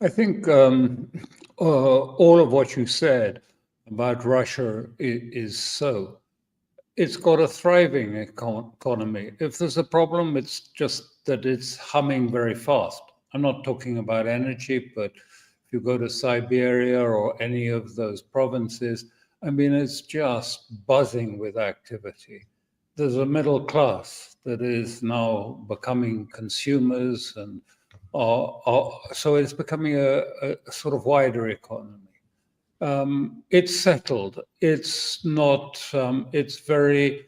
I think all of what you said about Russia is so. It's got a thriving economy. If there's a problem, it's just that it's humming very fast. I'm not talking about energy, but if you go to Siberia or any of those provinces, I mean, it's just buzzing with activity. There's a middle class that is now becoming consumers, and so it's becoming a sort of wider economy. It's settled. It's not. It's very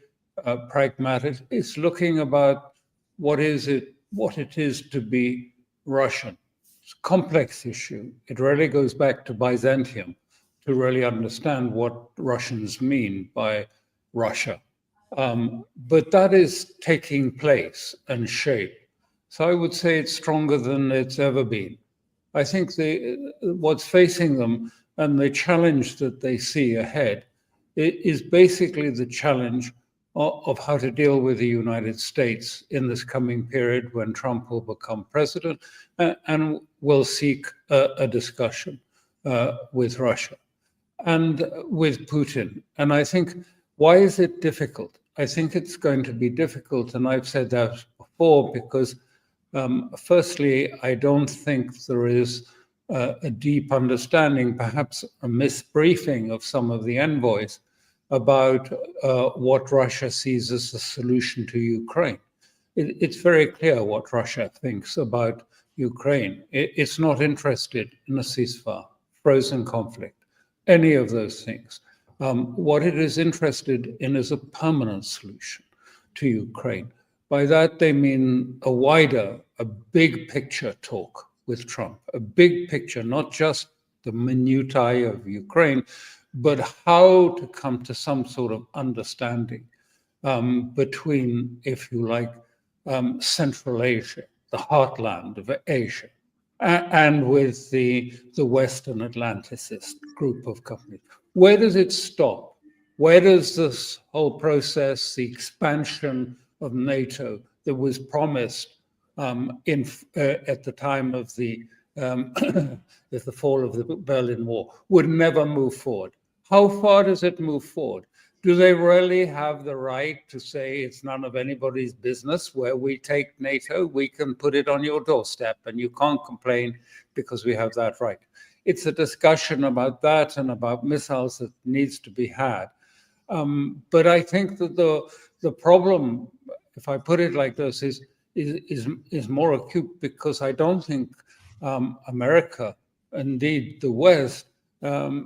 pragmatic. It's looking about what it is to be Russian. It's a complex issue. It really goes back to Byzantium to really understand what Russians mean by Russia. But that is taking place and shape. So I would say it's stronger than it's ever been. I think what's facing them and the challenge that they see ahead is basically the challenge of how to deal with the United States in this coming period when Trump will become president and will seek a discussion with Russia and with Putin. And I think, why is it difficult? I think it's going to be difficult, and I've said that before, because firstly, I don't think there is a deep understanding, perhaps a misbriefing of some of the envoys about what Russia sees as the solution to Ukraine. It's very clear what Russia thinks about Ukraine. It's not interested in a ceasefire, frozen conflict, any of those things. What it is interested in is a permanent solution to Ukraine. By that, they mean a big picture talk with Trump, a big picture, not just the minutiae of Ukraine, but how to come to some sort of understanding between, if you like, Central Asia, the heartland of Asia, and with the Western Atlanticist group of countries. Where does it stop? Where does this whole process, the expansion of NATO that was promised at the time of the fall of the Berlin Wall, would never move forward? How far does it move forward? Do they really have the right to say it's none of anybody's business where we take NATO? We can put it on your doorstep and you can't complain because we have that right. It's a discussion about that and about missiles that needs to be had. But I think that the problem, if I put it like this, is more acute, because I don't think America, indeed the West,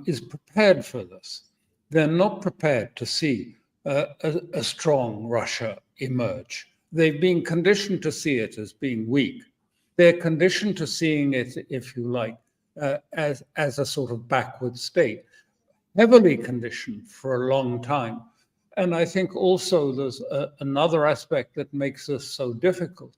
is prepared for this. They're not prepared to see a strong Russia emerge. They've been conditioned to see it as being weak. They're conditioned to seeing it, if you like, as a sort of backward state, heavily conditioned for a long time. And I think also there's another aspect that makes this so difficult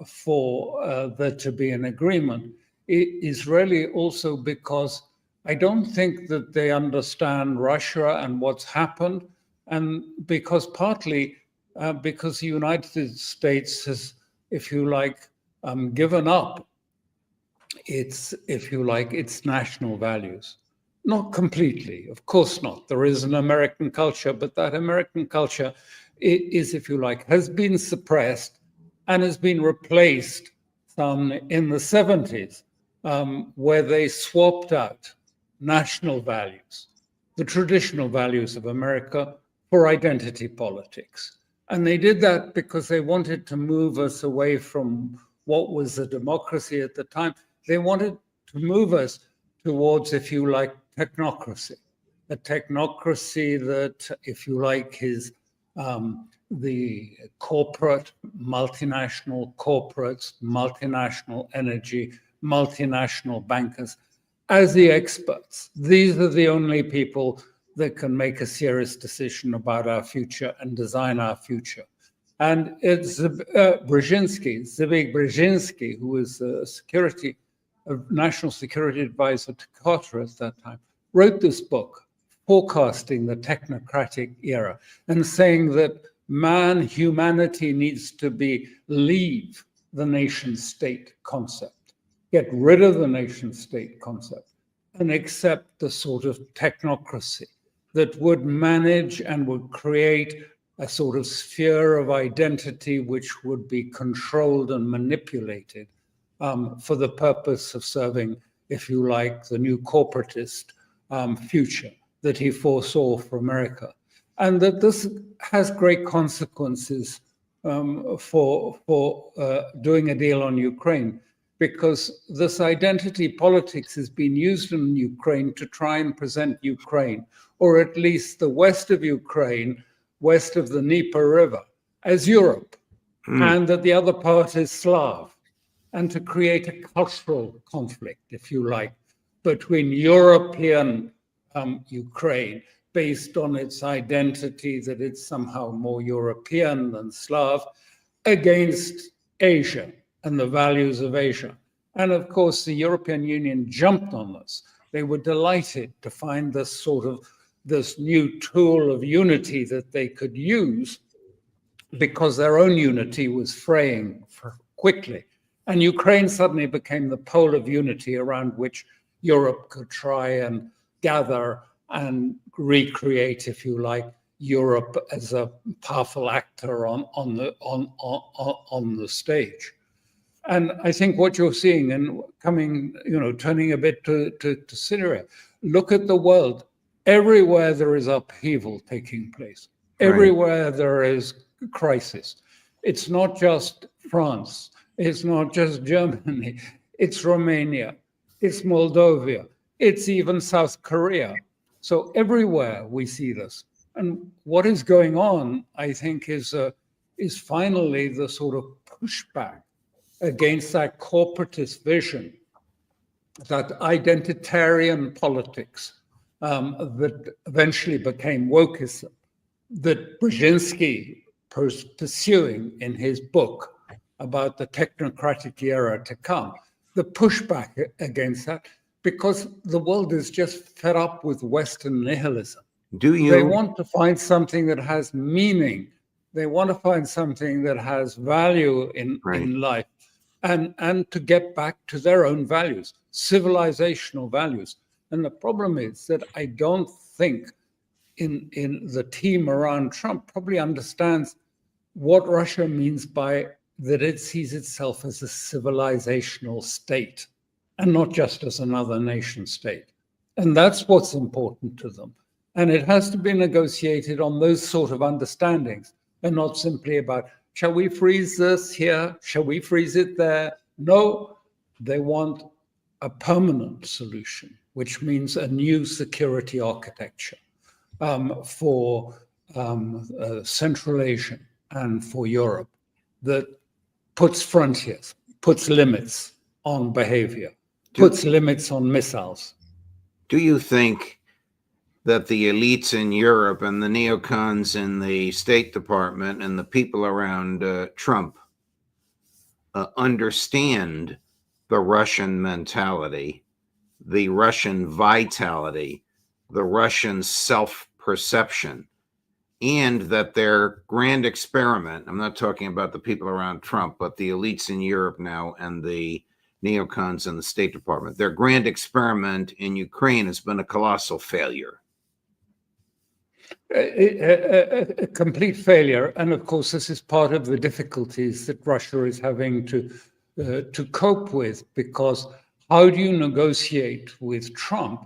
for there to be an agreement. It is really also because I don't think that they understand Russia and what's happened, and because partly because the United States has, if you like, given up its, if you like, its national values. Not completely, of course not. There is an American culture, but that American culture is, if you like, has been suppressed and has been replaced in the 70s, where they swapped out national values, the traditional values of America, for identity politics. And they did that because they wanted to move us away from what was a democracy at the time. They wanted to move us towards, if you like, technocracy, a technocracy that, if you like, is the corporate, multinational corporates, multinational energy, multinational bankers as the experts. These are the only people that can make a serious decision about our future and design our future. And it's Zbig Brzezinski, who was a national security advisor to Carter at that time, wrote this book forecasting the technocratic era and saying that humanity needs to leave the nation state concept get rid of the nation-state concept and accept the sort of technocracy that would manage and would create a sort of sphere of identity which would be controlled and manipulated for the purpose of serving, if you like, the new corporatist future that he foresaw for America. And that this has great consequences for doing a deal on Ukraine, because this identity politics has been used in Ukraine to try and present Ukraine, or at least the west of Ukraine, west of the Dnieper River, as Europe, and that the other part is Slav, and to create a cultural conflict, if you like, between European Ukraine, based on its identity that it's somehow more European than Slav, against Asia and the values of Asia. And of course, the European Union jumped on this. They were delighted to find this new tool of unity that they could use, because their own unity was fraying quickly. And Ukraine suddenly became the pole of unity around which Europe could try and gather and recreate, if you like, Europe as a powerful actor on the stage. And I think what you're seeing, and coming, turning a bit to Syria, look at the world. Everywhere there is upheaval taking place. Everywhere there is crisis. It's not just France. It's not just Germany. It's Romania. It's Moldova. It's even South Korea. So everywhere we see this. And what is going on, I think, is finally the sort of pushback against that corporatist vision, that identitarian politics that eventually became wokeism, that Brzezinski was pursuing in his book about the technocratic era to come, the pushback against that, because the world is just fed up with Western nihilism. They want to find something that has meaning. They want to find something that has value in life, and to get back to their own values, civilizational values. And the problem is that I don't think in the team around Trump probably understands what Russia means by that it sees itself as a civilizational state and not just as another nation state. And that's what's important to them. And it has to be negotiated on those sort of understandings, and not simply about, shall we freeze this here? Shall we freeze it there? No, they want a permanent solution, which means a new security architecture for Central Asia and for Europe that puts frontiers, puts limits on behavior, puts limits on missiles. Do you think that the elites in Europe and the neocons in the State Department and the people around Trump understand the Russian mentality, the Russian vitality, the Russian self-perception, and that their grand experiment, I'm not talking about the people around Trump, but the elites in Europe now and the neocons in the State Department, their grand experiment in Ukraine has been a colossal failure? A complete failure. And of course, this is part of the difficulties that Russia is having to cope with, because how do you negotiate with Trump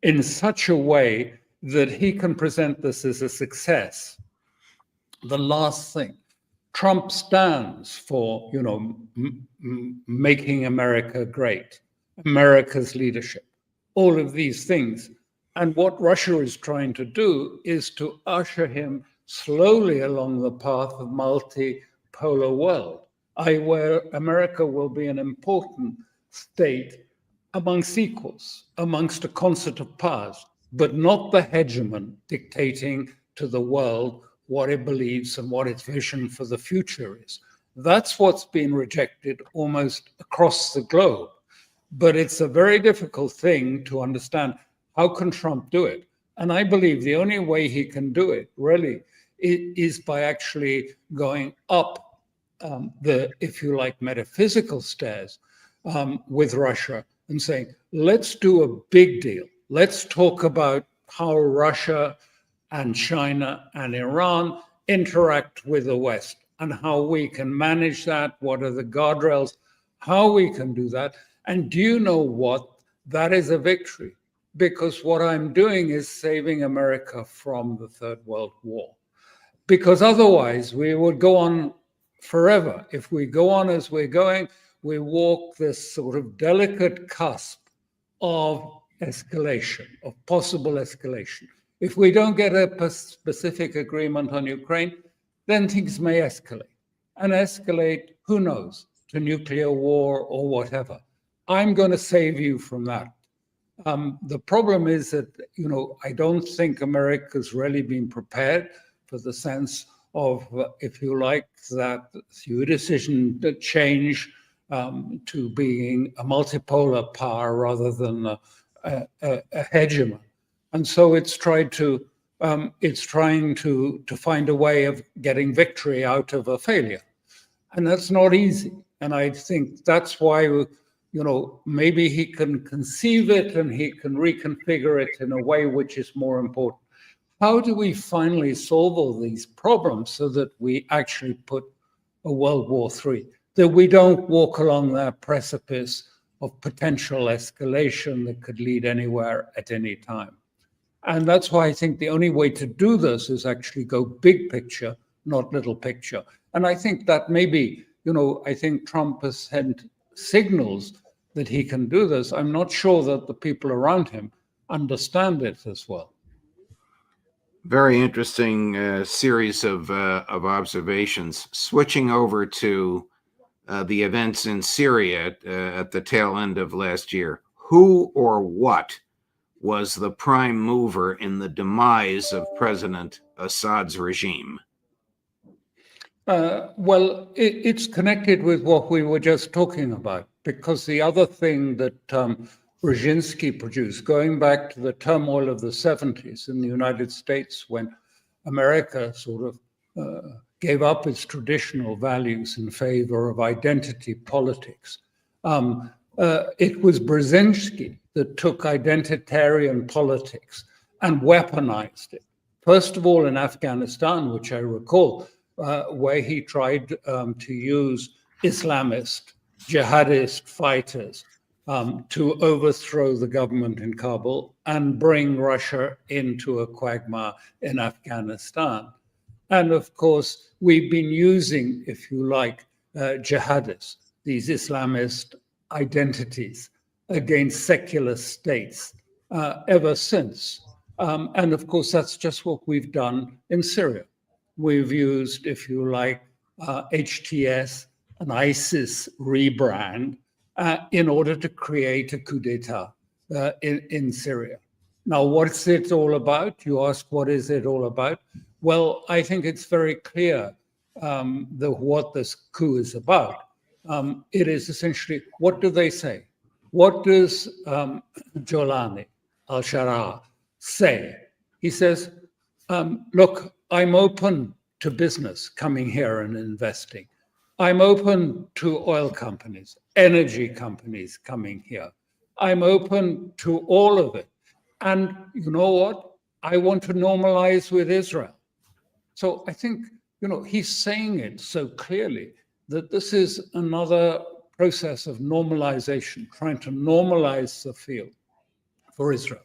in such a way that he can present this as a success? The last thing, Trump stands for, making America great, America's leadership, all of these things. And what Russia is trying to do is to usher him slowly along the path of multipolar world, where America will be an important state amongst equals, amongst a concert of powers, but not the hegemon dictating to the world what it believes and what its vision for the future is. That's what's been rejected almost across the globe. But it's a very difficult thing to understand. How can Trump do it? And I believe the only way he can do it, really, is by actually going up the, if you like, metaphysical stairs, with Russia and saying, let's do a big deal. Let's talk about how Russia and China and Iran interact with the West and how we can manage that, what are the guardrails, how we can do that. And do you know what? That is a victory, because what I'm doing is saving America from the Third World War. Because otherwise we would go on forever. If we go on as we're going, we walk this sort of delicate cusp of escalation, of possible escalation. If we don't get a specific agreement on Ukraine, then things may escalate. And escalate, who knows, to nuclear war or whatever. I'm going to save you from that. The problem is that, I don't think America's really been prepared for the sense of, if you like, that your decision to change to being a multipolar power rather than a hegemon. And so it's trying to find a way of getting victory out of a failure. And that's not easy. And I think that's why, maybe he can conceive it and he can reconfigure it in a way which is more important. How do we finally solve all these problems so that we actually put a World War III, that we don't walk along that precipice of potential escalation that could lead anywhere at any time? And that's why I think the only way to do this is actually go big picture, not little picture. And I think that maybe, I think Trump has sent signals that he can do this. I'm not sure that the people around him understand it as well. Very interesting series of observations. Switching over to the events in Syria at the tail end of last year, who or what was the prime mover in the demise of President Assad's regime? Well, it's connected with what we were just talking about, because the other thing that Brzezinski produced, going back to the turmoil of the 70s in the United States, when America sort of gave up its traditional values in favor of identity politics. It was Brzezinski that took identitarian politics and weaponized it. First of all, in Afghanistan, which I recall, where he tried to use Islamist, jihadist fighters to overthrow the government in Kabul and bring Russia into a quagmire in Afghanistan. And of course, we've been using, if you like, jihadists, these Islamist identities against secular states ever since. And of course, that's just what we've done in Syria. We've used, if you like, HTS, an ISIS rebrand, in order to create a coup d'etat in Syria. Now, what's it all about? You ask, what is it all about? Well, I think it's very clear what this coup is about. It is essentially, what do they say? What does Jolani al-Shara say? He says, look, I'm open to business coming here and investing. I'm open to oil companies, energy companies coming here. I'm open to all of it. And you know what? I want to normalize with Israel. So I think, he's saying it so clearly that this is another process of normalization, trying to normalize the field for Israel.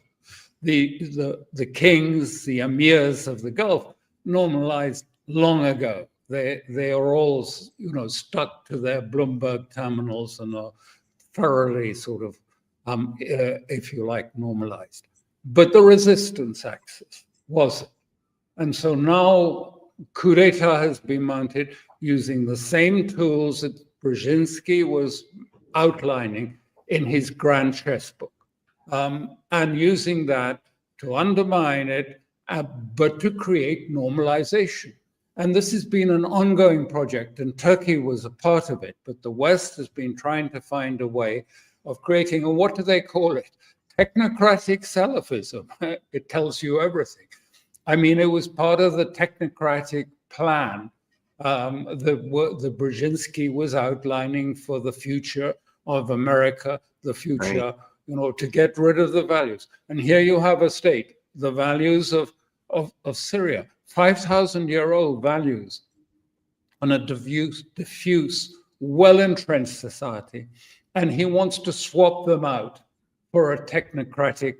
The kings, the emirs of the Gulf normalized long ago. They are all, stuck to their Bloomberg terminals and are thoroughly sort of, if you like, normalized. But the resistance axis wasn't. And so now coup d'etat has been mounted using the same tools that Brzezinski was outlining in his grand chessbook, and using that to undermine it, but to create normalization. And this has been an ongoing project, and Turkey was a part of it, but the West has been trying to find a way of creating, and what do they call it? Technocratic Salafism. It tells you everything. I mean, it was part of the technocratic plan that Brzezinski was outlining for the future of America, the future, Right. to get rid of the values. And here you have a state, the values of Syria, 5,000-year-old values on a diffuse, well-entrenched society. And he wants to swap them out for a technocratic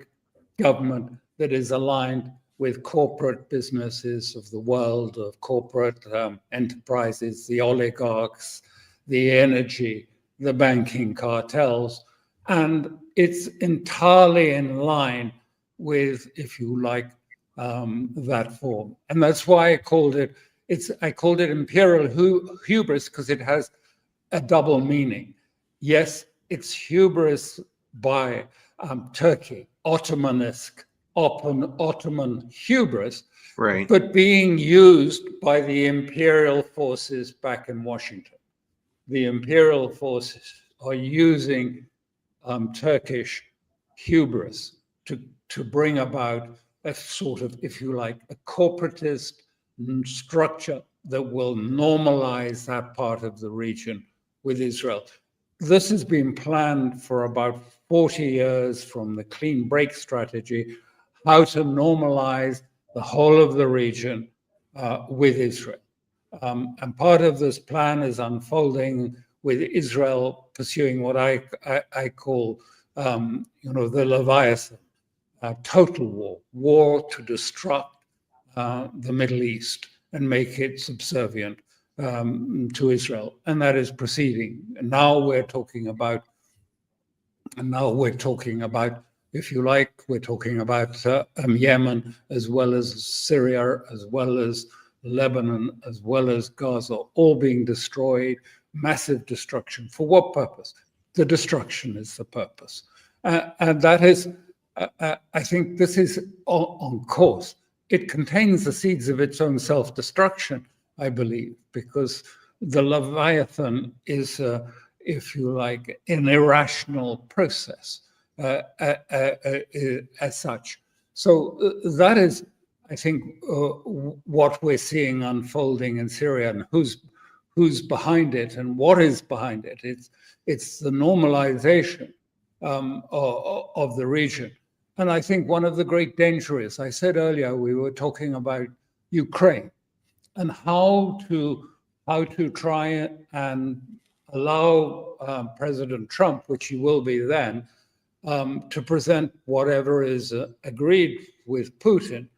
government that is aligned with corporate businesses of the world, of corporate enterprises, the oligarchs, the energy, the banking cartels. And it's entirely in line with, if you like, that form. And that's why I called it imperial hubris, because it has a double meaning. Yes, it's hubris by Turkey, Ottoman-esque, Ottoman hubris, Right. but being used by the imperial forces back in Washington. The imperial forces are using Turkish hubris to bring about a sort of, if you like, a corporatist structure that will normalize that part of the region with Israel. This has been planned for about 40 years from the clean break strategy, how to normalize the whole of the region with Israel. And part of this plan is unfolding with Israel pursuing what I call, the Leviathan, total war to destruct the Middle East and make it subservient to Israel, and that is proceeding. And now we're talking about, if you like, we're talking about Yemen, as well as Syria, as well as Lebanon, as well as Gaza, all being destroyed, massive destruction. For what purpose? The destruction is the purpose. And that is, I think this is on course. It contains the seeds of its own self-destruction, I believe, because the Leviathan is, if you like, an irrational process as such. So that is, I think, what we're seeing unfolding in Syria, and who's behind it and what is behind it. It's the normalization of the region. And I think one of the great dangers, I said earlier, we were talking about Ukraine and how to try and allow President Trump, which he will be then, to present whatever is agreed with Putin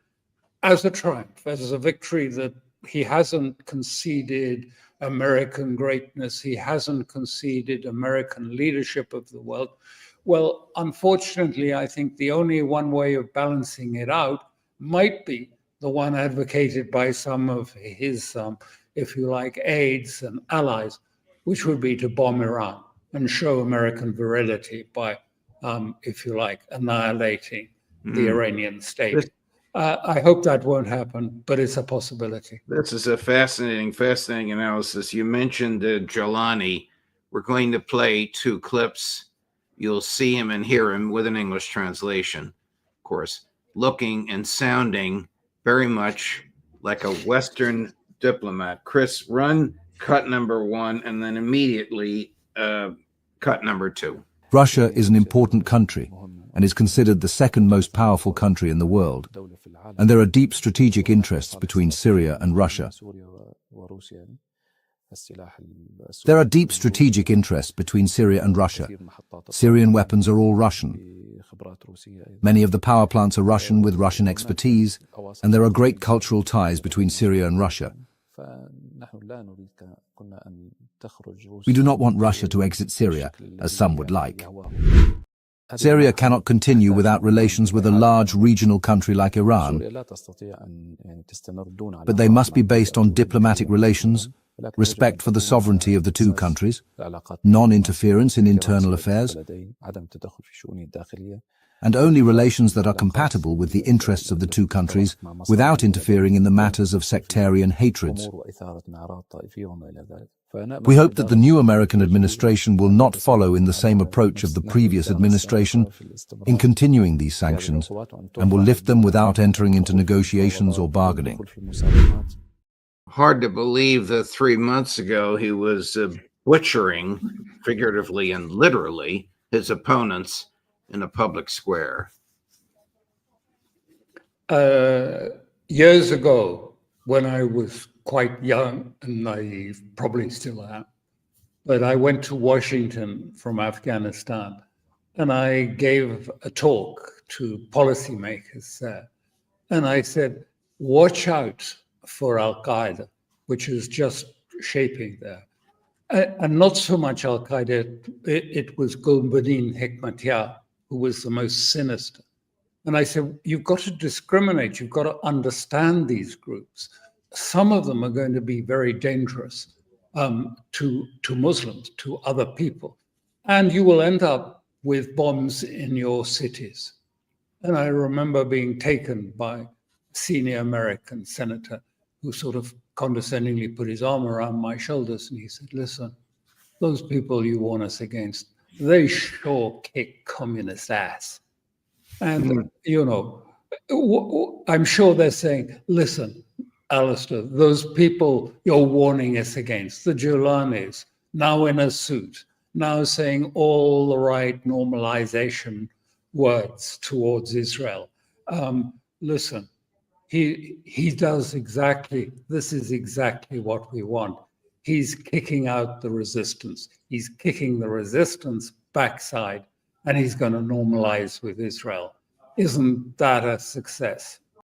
as a triumph, as a victory, that he hasn't conceded American greatness, he hasn't conceded American leadership of the world. Well, unfortunately, I think the only one way of balancing it out might be the one advocated by some of his, if you like, aides and allies, which would be to bomb Iran and show American virility by, if you like, annihilating the Iranian state. I hope that won't happen, but it's a possibility. This is a fascinating analysis. You mentioned Jelani. We're going to play two clips. You'll see him and hear him with an English translation, of course, looking and sounding very much like a Western diplomat. Chris, run cut number 1 and then immediately cut number 2. Russia is an important country and is considered the second most powerful country in the world. And there are deep strategic interests between Syria and Russia. There are deep strategic interests between Syria and Russia. Syrian weapons are all Russian. Many of the power plants are Russian with Russian expertise, and there are great cultural ties between Syria and Russia. We do not want Russia to exit Syria, as some would like. Syria cannot continue without relations with a large regional country like Iran, but they must be based on diplomatic relations, respect for the sovereignty of the two countries, non-interference in internal affairs, and only relations that are compatible with the interests of the two countries without interfering in the matters of sectarian hatreds. We hope that the new American administration will not follow in the same approach of the previous administration in continuing these sanctions and will lift them without entering into negotiations or bargaining. Hard to believe that 3 months ago he was butchering, figuratively and literally, his opponents in a public square? Years ago, when I was quite young and naive, probably still am, but I went to Washington from Afghanistan, and I gave a talk to policymakers there. And I said, watch out for Al-Qaeda, which is just shaping there. And not so much Al-Qaeda, it was Gulbuddin Hekmatyar, who was the most sinister. And I said, you've got to discriminate. You've got to understand these groups. Some of them are going to be very dangerous to Muslims, to other people. And you will end up with bombs in your cities. And I remember being taken by a senior American senator who sort of condescendingly put his arm around my shoulders. And he said, listen, those people you warn us against, they sure kick communist ass. And, you know, I'm sure they're saying, listen, Alastair, those people you're warning us against, the Julanis, now in a suit, now saying all the right normalization words towards Israel. Listen, he does exactly, this is exactly what we want. He's kicking out the resistance. He's kicking the resistance backside, and he's going to normalize with Israel. Isn't that a success?